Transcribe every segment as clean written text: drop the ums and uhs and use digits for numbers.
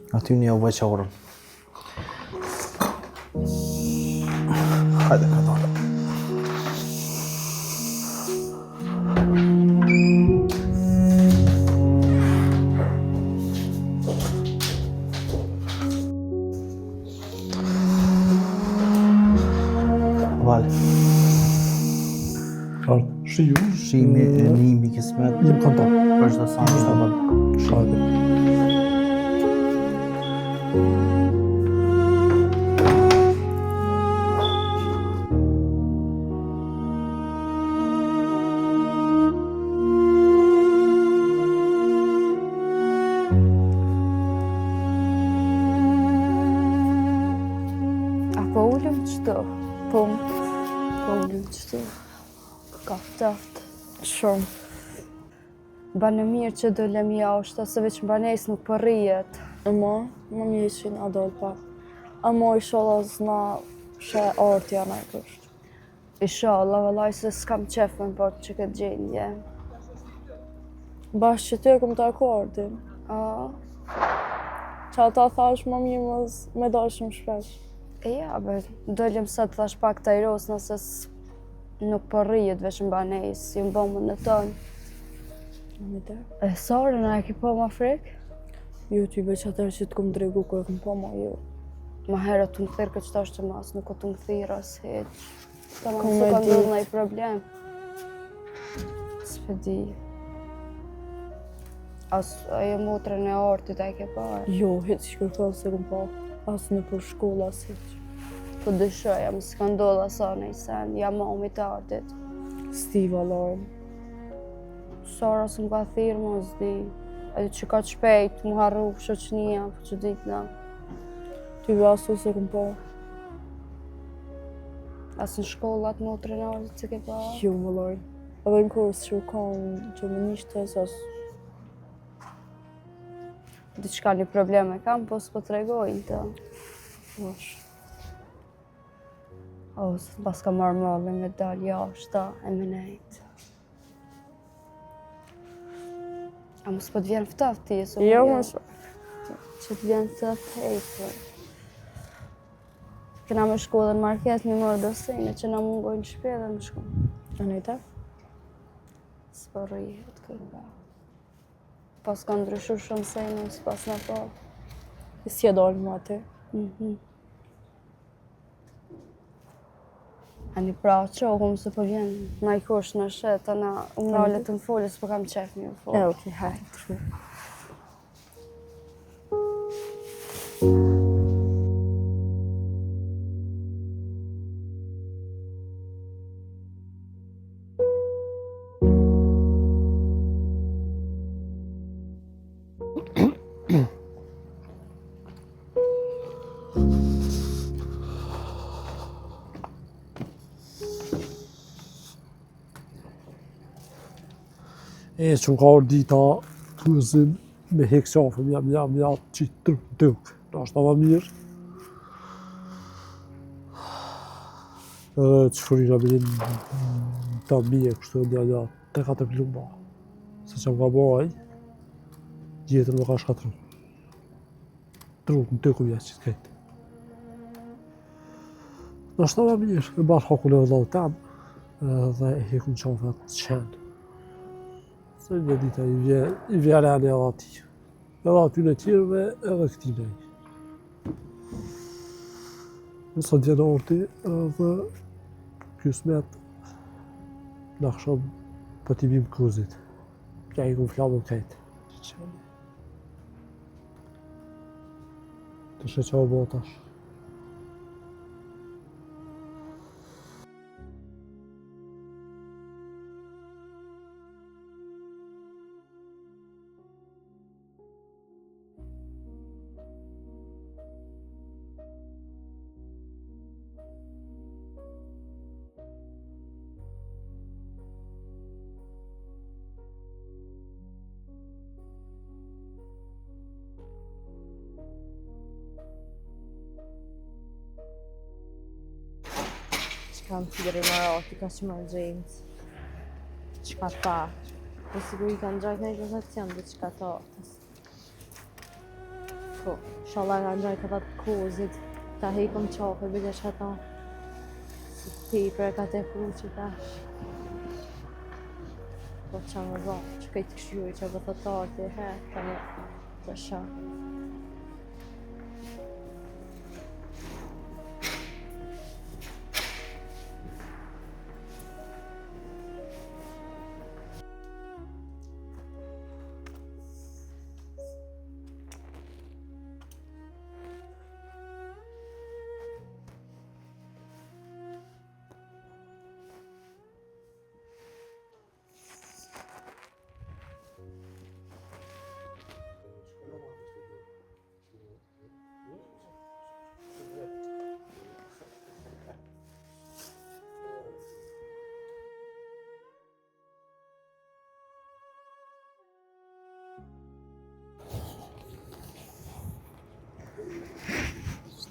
Aty një veçorën. Hajde, ka dalë. Vale. Shimi nimi kismet. Jem kanta. Për çdo sa të bën. Shade. Po ullëm qëto, po ullëm qëto, ka ftaft, shumë. Banë mirë që dolem jashtë, se veç banes nuk përrijet. Më mjeshin a dol pak. A mo i sholla zna shë artja në kështë. Inshallah, vëllaj se s'kam qef me po që këtë gjendje. Bashkë që ty e këm të akordin. Që ata thash më mirë mos me dashëm shpesh. E ja, dolem sa të thash pak të ajros nëse nuk përrijet veç në banes, ju më bëmë në tonë. E Sarën, a e ki po ma frikë? Jo, ty veç atër që të kom dregu kërë këm po ma jo. Ma herët të më thirë këtë qëtash që mas, nuk o të më thirë as heq. Ta ma Kom mësë e ka di. ndodhë nëjë problem. S'pedi. As ajo motrën e artit a e ke parë. Jo, hiç shkërkon se këm po. As në për shkolla, as hiç. Po dyshoja, më s'ka ndodhë asa në i sen, ja mami të artit. Stiva larm. Sara së më ka thirë, më s'di. Edhe që ka shpejt, më harru shoqënia, po që ditë na. Ty asu se këm po. As në shkollat motrën e artit që ke parë. Jo, më larm. Edhe në kurs që u kanë që më nishtes as... Diçka një probleme kam, po s'po t'regojnë të. Vash. O, pas ka marrë mëllë me dalë jashta e me nejtë. A mos po t'vjen ftaft ti, se Jo, më më që të vjen të thejtë. Këna me shku edhe në market një mërë dosejnë që na mungojnë shpe dhe më shku. A në ta? S'po rrihet kërba. Pas ka ndryshu shumë sejnë, s'pas në po. Si e dalë më aty? A një pra qohëm se po vjen na i kush në shetë, na umralet të më folë, s'po kam qef një më folë. Okej, hajtë. E që më ka orë dita të gëzim me hek qafëm, jam qitë trupë tëk, në është tava mirë. Edhe që fërina mirin të mije, kështë një 3-4 plumba. Se që më ka bëj, jetën më ka shkatru. Trupë në tëku mja qitë kejtë. Në është tava mirë, e barë hakun e vëllau tem, dhe e hekun qafët të qenë. Se një dita i vjere anë edhe ati. Edhe aty në tjerëve edhe këti nej. Nësa t'vjenë orti edhe kjo smet në aksham për t'i bim kuzit. Kja i kun flamën kajtë. Të shë qa o botash. Kam thirë i marati, ka që marrë James. Qka ta? Po sigur i kanë gjajt në i koncepcion dhe qka ta. Po Po, inshallah nga ngjaj këta të kozit, ta hekëm qafe, bile që ata. Si ti për e ka te fuqi tash. Po që më dha, që kajtë këshjuj që bë të tartë, ta me të shë.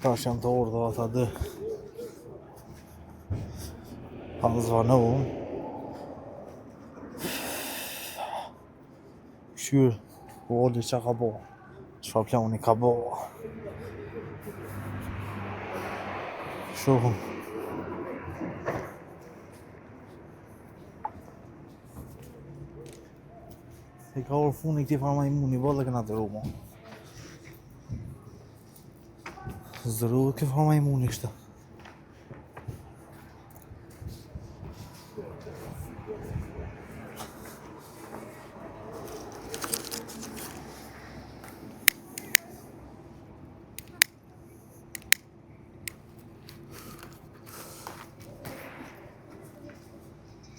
Tash janë të orë dhe ata dë. Kanë zvanovën. Këshyrë, Voli që ka bo. Çfarë plani ka bo. Shohëm. Se ka orë funi këti farma imuni, bo dhe këna të rumo. Zdru ke farma imuni kështë.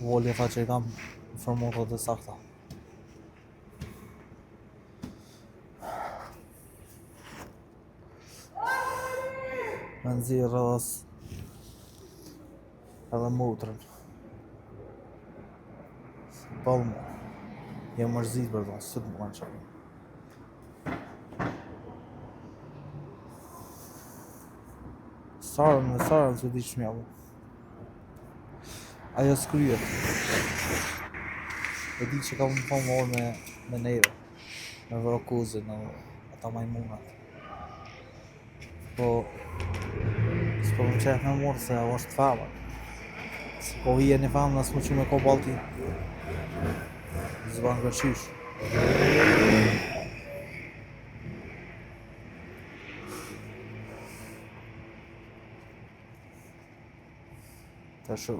Voli tha që I kam informatat e sakta. Me nëzirë rrës edhe motrën. Balë mu. Jem mërzit për tonë, së të më kanë qërë. Sarën që di shmja mu. Ajo s'kryet. E di që ka më po morë me neve. Me vrokuzin, ata majmunat. Po s'po më qef me morë se o është famën. Po hije një famën nësë më që me ko balti. Zbanë gërqysh. Të shu.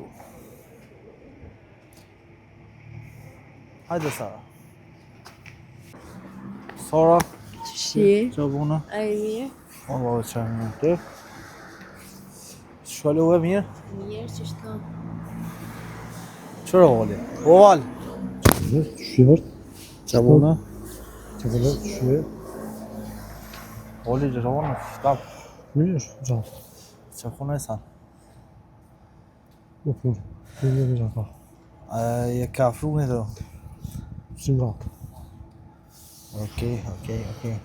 Hajde Sara. Sara, Shi, që bune? a I mirë? Allah që e mirë të. Shkollu e mirë? Mirë që shto. Qërë Voli? O Val? Shivërt, Që bune? që vëllet, shivë, Voli që bune? Shtap. mirë, gjatë, Që kune e sanë? nuk punë, një një gjatë, Je ka fruni të? si ngatë. Okej.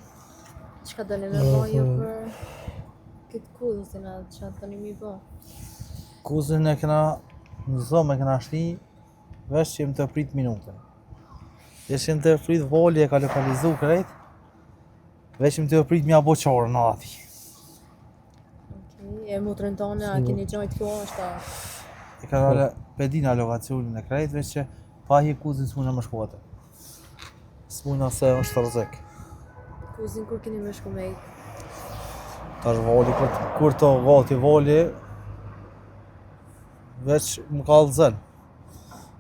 Që ka do një me bojo për këtë kuzin, atë që atë një mi bo? Kuzin e këna në zomë e këna shti vesh që jem të prit minutën. Vesh jem të prit Voli e ka lokalizu krejt. Vesh jem të prit mja boqorë në ati. E mutrën tonë, a keni gjojt kjo është a... E ka gale pedina lokacionin e krejt, veç që pa hi kuzin s'muna më shkuate. S'muna se është rëzek. Kuzin kur keni me shku me i? Tash Voli, kur të gati Voli, veç më ka lëzën.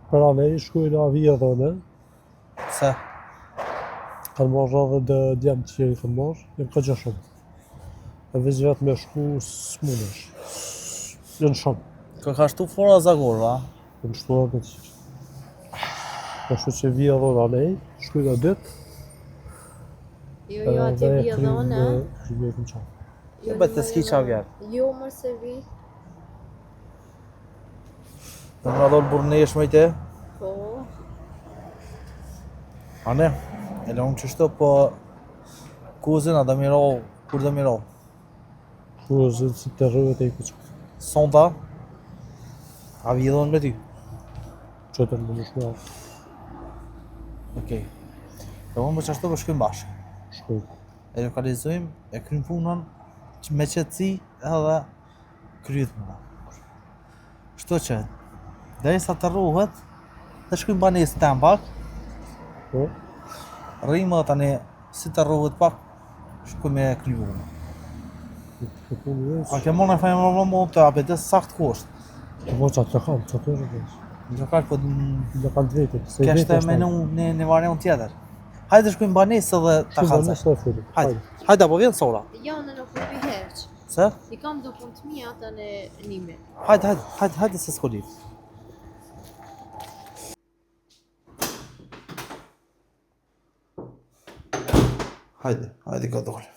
Për anë I shkuj në avija dhone, Se, kanë marrë edhe dhe djemë që I kanë marrë, jem ka gjashëm. E veç vetë me shku s'munesh, jënë shumë, kë ka shtu fora Zagor, va? jem shtu edhe të qërë. Kështu që vija dhone anej, shkuj në dytë, Jo, atje vija dhone, a? Krimë e këmë qanë. Jo, bet të s'ki qa vjerë. Jo, mërë se vi. Dhe më radhol burnesh me I te? Po, Ane, e lëmë qështu, po kuzin a dhe mirohë, kur dhe mirohë? Shku e zënë si të rëvet e I këtë qanë. Sonta, a vjedhon me ty? Qëtër më në shkuja, Okej. Dhe unë për qashtu për shkojmë bashkë. shkuj. e lokalizojmë, e kryjm punën me qetësi edhe kryet puna. Kështu që, derisa të rruhet, të shkojmë banesë tem pak, Po, rrimë tani si të rruhet pak, shkojmë me kryu punën. të punë veç. A ke marrë fajnë më të abetes sakt kusht. Të po qatë të kam, qatë të rrëveç. Lokal po Në kanë të vetëm. Se kështë vetë është menu një variant tjetër. Hajde shkojmë banesë dhe ta Shkojmë kalzaj. banesë dhe fulim. Hajde, hajde apo vjen sora. Jo, në nuk përpi herq. Se? I kam do punë të mija të në nime. Hajde se s'ko lidh. Hajde ka dole.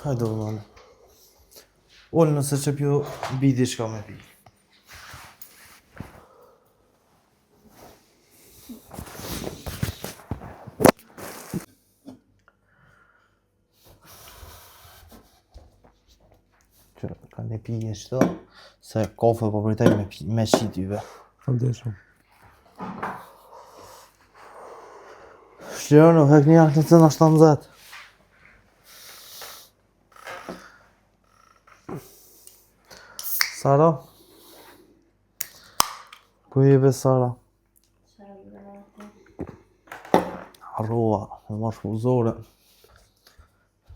Hajde o mane. Ollë nëse që pjo bidi shka me pi. Që ka ne pije qëto, se kafe po pritaj me qityve. Faldeshëm. Shljerë hek një jakë në cëna 17. Sara? Ku jebe Sara? Arrova, me ma shpuzore.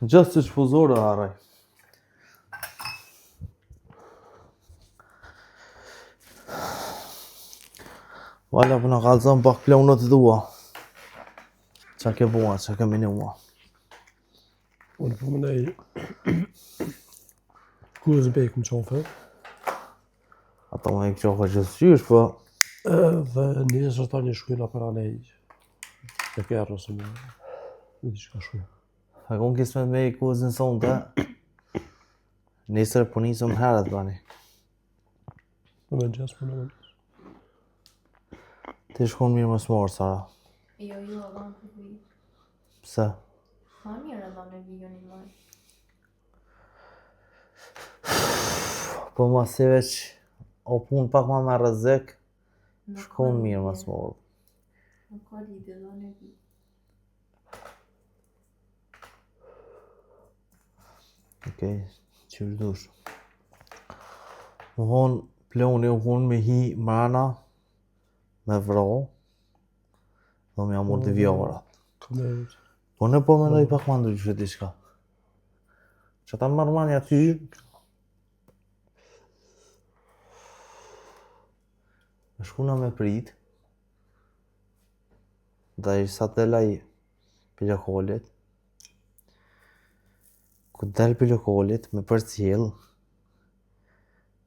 Gjësë që shpuzore haraj. Vala për në kalzën pak pleunët dua. Qa ke bua, qa ke minua. Unë po më nej... Kuzë bejk më qofe. Ata me i qofa që s'qysh, po... Dhe nesër ta një shkujna për anej. Të kërë ose më... Në di qka shkuj. A kun kismet me i kuzën sonte. Nesër po nisëm herët bani. Në me në gjesë për në më njës. Ti shkon mirë më s'morë, Sara. Jo, edhe në përpi. Pse? Ma mirë edhe në vijo një marë. Po ma si veç o pun pak ma me rrezik, shkon mirë më s'morë. Nuk ka lidhje edhe në vijo. Okej, qysh dush. Më hon, pleuni u hon me hi mrana, me vro, dhe me amur të vjorat. Kam në e Po ne po mendoj pak ma ndryshe diçka. Që ta marrë mani aty, me shkuna me prit, dhe i sa të laj pilokolit, ku del pilokolit me përcjell,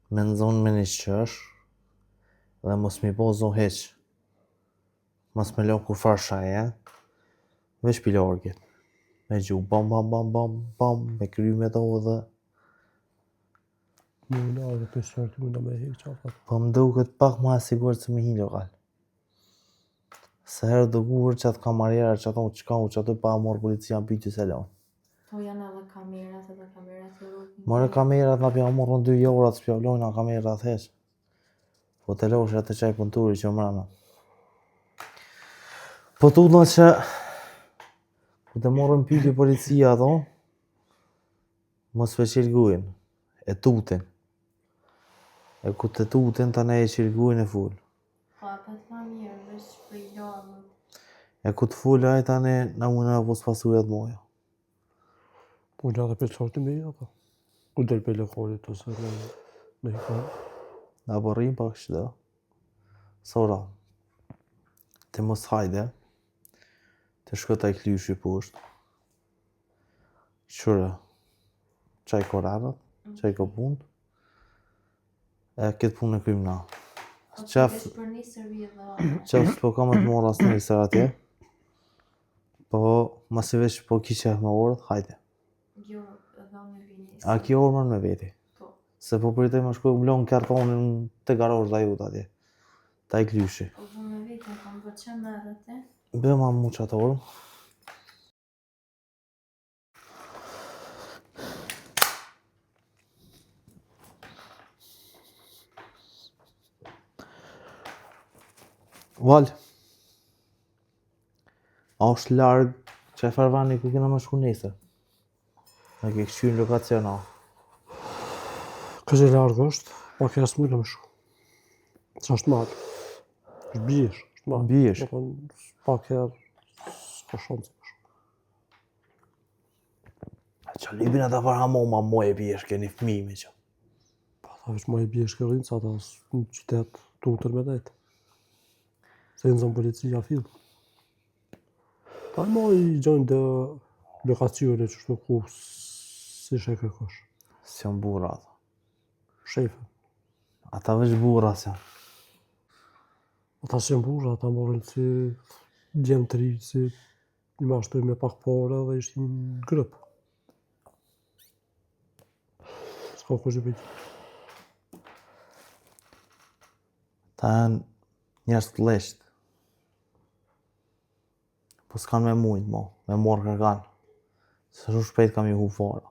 me nëzon me një qësh, dhe mos mi po zo heq. Mos me lo kur far shaje, veç pilorgit. Me gju bam bam bam bam bam, me kry me to dhe... Më në dhe për sërti më në me hek qafat. Po më duket pak ma e sigurt se me hi lokal. Se herë dëgur që atë kamarjera që ato qka u që ato pa morë policia në pyjtë se lanë. Po janë edhe kamerat të rrugën. Mërë kamerat nga pja morën 2 eurat s'pja vlojnë a kamerat heq. Po të loshe atë qaj pënturi që mrena. Po tutna që ku të morën pyjtë policia ato, mos me qirgujnë, e tutin. E ku të tutin të ne e qirgujnë e full. Po apet ma mirë, veç për i lorën. E ku të full aj tani na mune e pos pasurjet moja. Po në dhe për sërti me i ato. Ku del për lekorit ose me hekon. Na borrim pak shdo. Sora, ti mos hajde, të shko taj klyshi poshtë. Qyre, qaj korarat, qaj ko punë, e këtë punë e krym na. Qef, Për një sërvi edhe... qef s'po kam e të mora së njësër atje, po masi veç po kishe me orët, hajde. Jo, edhe me vini. A ki orën me veti? Po. Se po përritej me shkoj blon kartonin të garozh dhe jut atje. Taj klyshi. Po vë me vete, kam bërë që merët e. Bëma mu qatë orë. Val, a është larg që e farvani ku kena më shku nesër? Në ke këshy në lokacion, a? Këqë largë është, pak e asë më shku. Që është malë. është bjesh. është malë. Bjesh. Do thonë, pak e s'ka shanse. Që libin ata para ma moj e bjesh, keni fëmijë me që. Ta veç ma e bjesh këllinë, sa ta në qytet të utër me dejtë. Se në zonë policia fillë. Ta e ma i gjojnë dhe lokacione që është në ku si shë e kërkosh. Si janë burra ata. Shefe. Ata veç burra si janë. Ata që janë burra, ata morën si djemë të ri, si një mashtoj me pak pare dhe ishtë një grëp. S'ka kush e pëjtë. Ta janë njerëz të lesht. Po s'kan me mujt, me morë kërkan. Se shumë shpejt kam i hu fara.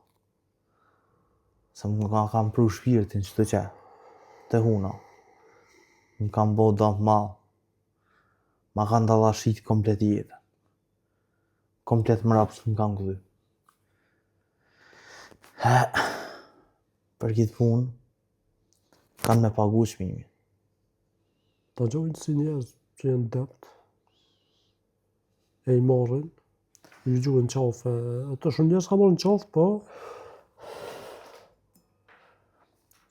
Se më kam pru shpirtin që të që. Të huna. Më kam bo dëmë malë. Ma kanë dalashit komplet jetën. Komplet mrapsht më kam këthy. Për kitë punë, kanë me pagu çmimin. Ta gjojnë si njerëz që janë dept, e i marrin, i gjuhën qafe, ato shumë njerëz ka marrin qafë, po...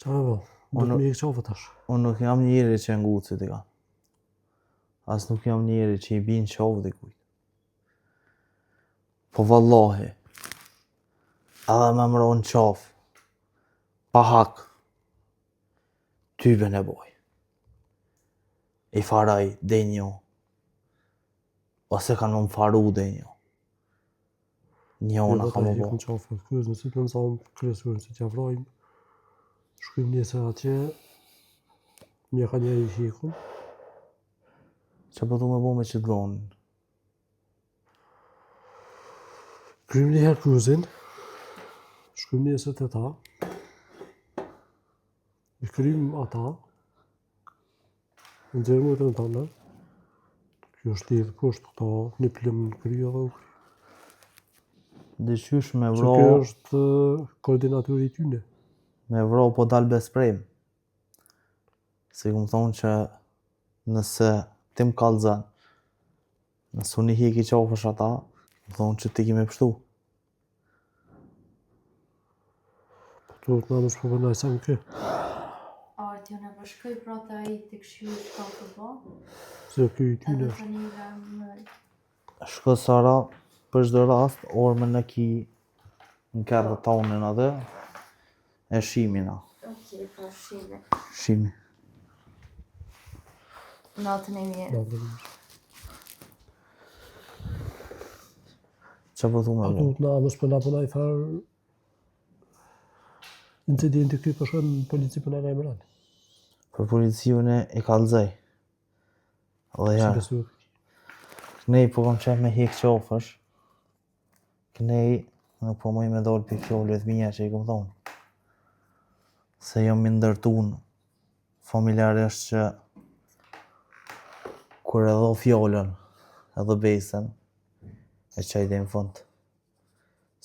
Qa e bo, do të mi e qafe tash. Unë nuk jam njeri që ngucit i ka. As nuk jam njeri që i bin qafë dhe kujt. Po vallahi, edhe me mron qafë, pa hak, tyben e boj. I faraj dhe njo. Ose kanë më faru dhe njo. Njona ka më bo. Në qafe, kërës nësit në nëzamë kërësurën si t'ja vrajmë, shkrim njëse atje, një ka njeri i hikun. Që po du me bo me që dhonë? Krym një herë kruzin, shkrym njëset e ta, i krym ata, në nxerë mujtën e tane, kjo është lidhë poshtë këta, një plëm në kryo dhe u kry. Dëshysh me Që vro, kjo është koordinatori i tyne. me vro po dal besprem. Se ku më thonë që nëse ti më kallëzën, nëse unë i hiki qafësh ata, më thonë që ti ki me pështu. Po të të në nësë përnaj sa më ke. Artjo në përshkoj pra të ai të këshyrë ka të bo, Se kjo i tyne edhe është. të një më Shko Sara, për çdo rast, orme në ki në kërë tonin atë, e shimina. Okej, pra shime. Shimi. Natën e mirë. Që po thu me A bo? duhet na mësë përna përna i farë incidenti këty përshën në polici përna në emran. Për policiune i kallëzaj. Dhe Si jarë, besu kënej po kam qef me hek qafësh, kënej nuk po moj me dollë për fjollet mija që i kom thonë. Se jam mi ndërtun familjarisht që kur e dho fjollën edhe besën, e qajde në fund.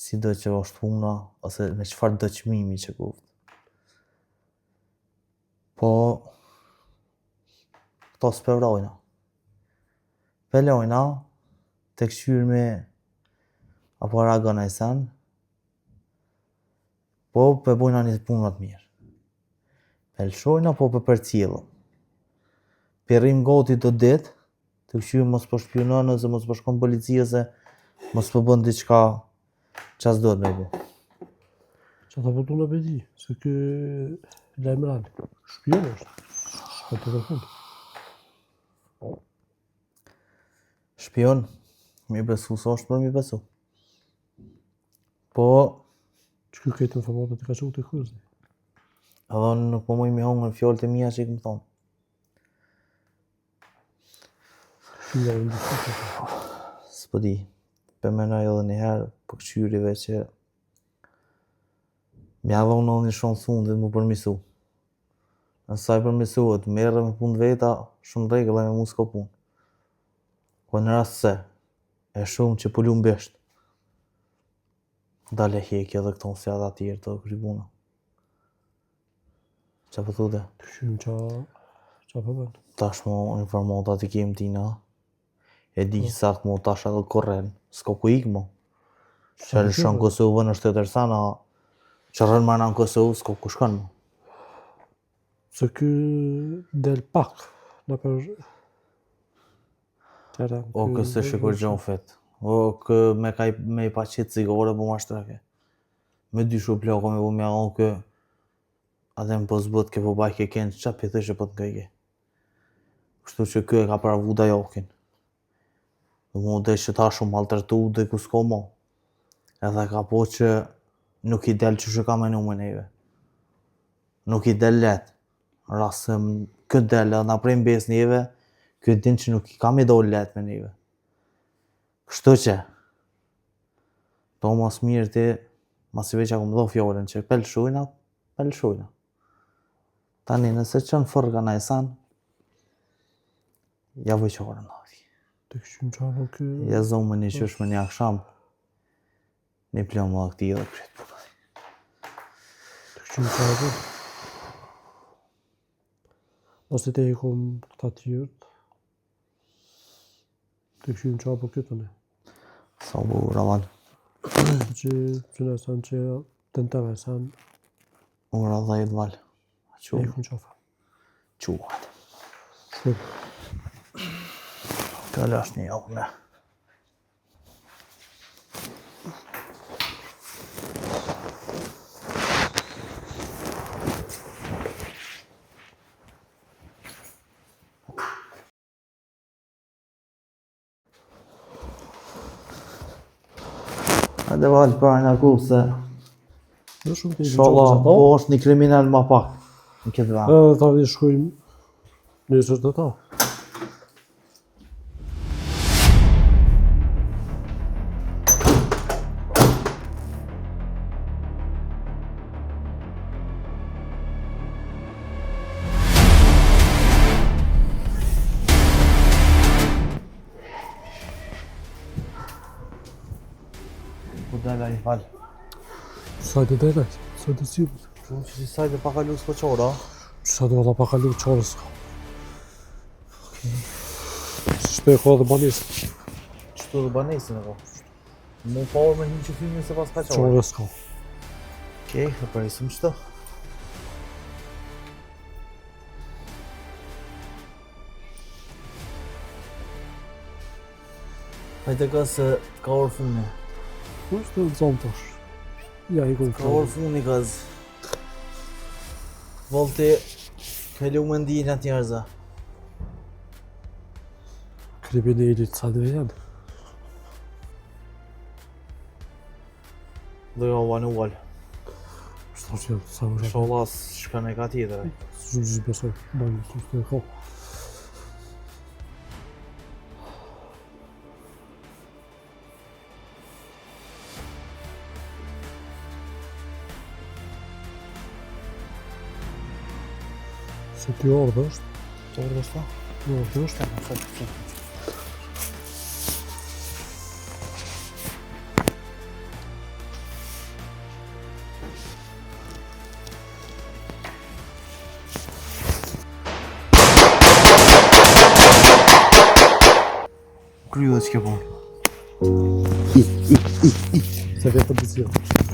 Si do që është puna, ose me qëfar do qmimi që kuft. Po, këto s'pevrojna. Pelojna, të këshyrë apo ragën e sen, po për bojna një punat mirë. Pelshojna, po për cilëm. Përrim goti të ditë, të këshyrë mos për shpionon, ose mos për shkon policia, se mos për bën diçka që as do të me bu. Që ta përtu në bedi, se kë lajmëran, shpion është, shka të dhe fund. Shpion, mi besu sa është për mi besu. Po, Që kjo këtë informatet i ka qëhu të kërëzni. edhe unë nuk po moj mi hongër fjollët e mija që i këmë thonë. Shpia e ndisë. S'po di, për menoj edhe njëherë për këshyrive që mja dhonë në një shonë thundit mu përmisu. Nësaj përmisuhet, merre me punë veta, shumë rregull e me mu s'ko punë. Po në rast se e shumë që pulu mbesht, dale hekje edhe këto si ata tjerë të krybuna. Qa po thote? Të këshim qa po bën. Tash mo informatat i kem tina, e di që sakt mo tash edhe korren, s'ka ku ik mo. Që lëshon Kosovën është të tërsana, që rrën marna në Kosovë, s'ka ku shkon mo. Se ky del pak në për teren. O kësë shikur gjon fet. O kë me i paqet cigare po ma shtrake. Me dy shu plako me po mja o kë, atë më po zbët ke po baj ke kënë qa pëthë që po të këjke. Kështu që kë e ka pravu da jokin. Dhe mu dhe që ta shumë maltërtu dhe ku s'ko mo. Edhe ka po që nuk i del që ka menu me neve. Nuk i del let. Rasëm këtë del edhe na prej mbes neve, këtë din që nuk i kam i do let me neve. Kështu që, to mas mirë ti, mas i veç akum do fjallën që pelshujna. Tani nëse qënë fërga na e san, ja vëqorën ati. Të këshim qa po ky... Ja zonë më një qësh më një aksham, një plomë më akti edhe kryt. Të këshim qa po. Ose te i kom këta tjërët. Të këshim qa po këtë ne. Sa bu ravan. Që në sanë që të në të vesan, Unë radha i dval. e i kom qafa. Quat. Shumë. Këllë është një javë me. Hajde valë para në ku se Në shumë të i inshallah po është një kriminal ma pak në këtë vend. Edhe ta vi shkojmë njësër të ta. Ku dala i falë. Sajtë të drejt, sajtë të cilët. Shumë që si sajtë pa kalu s'ko qora. Sajtë valla pa kalu qarës ka. Si shpe e ka dhe banesë. Qëtu dhe banesin e ko. Mu parë me një që filmin se pas ka qora. Qarës ka. Okej, e presim qëto. Hajde ka se ka orë funi. Është të zonë tash. Ja i kom Ka orë funi kaz. Volti, këllu më ndijin atë njerëza. Kriminalit sa dhe janë. Dhe jo vanu valë. Shta që janë, sa më shakë. Sholas shkën e ka tjetër. Shumë gjithë besoj, bajnë të shtë e ka. Se ty ardhë është, Që vërë është ta? ardhë është. Kryu dhe që ke punë. Se vetë të bëzirë.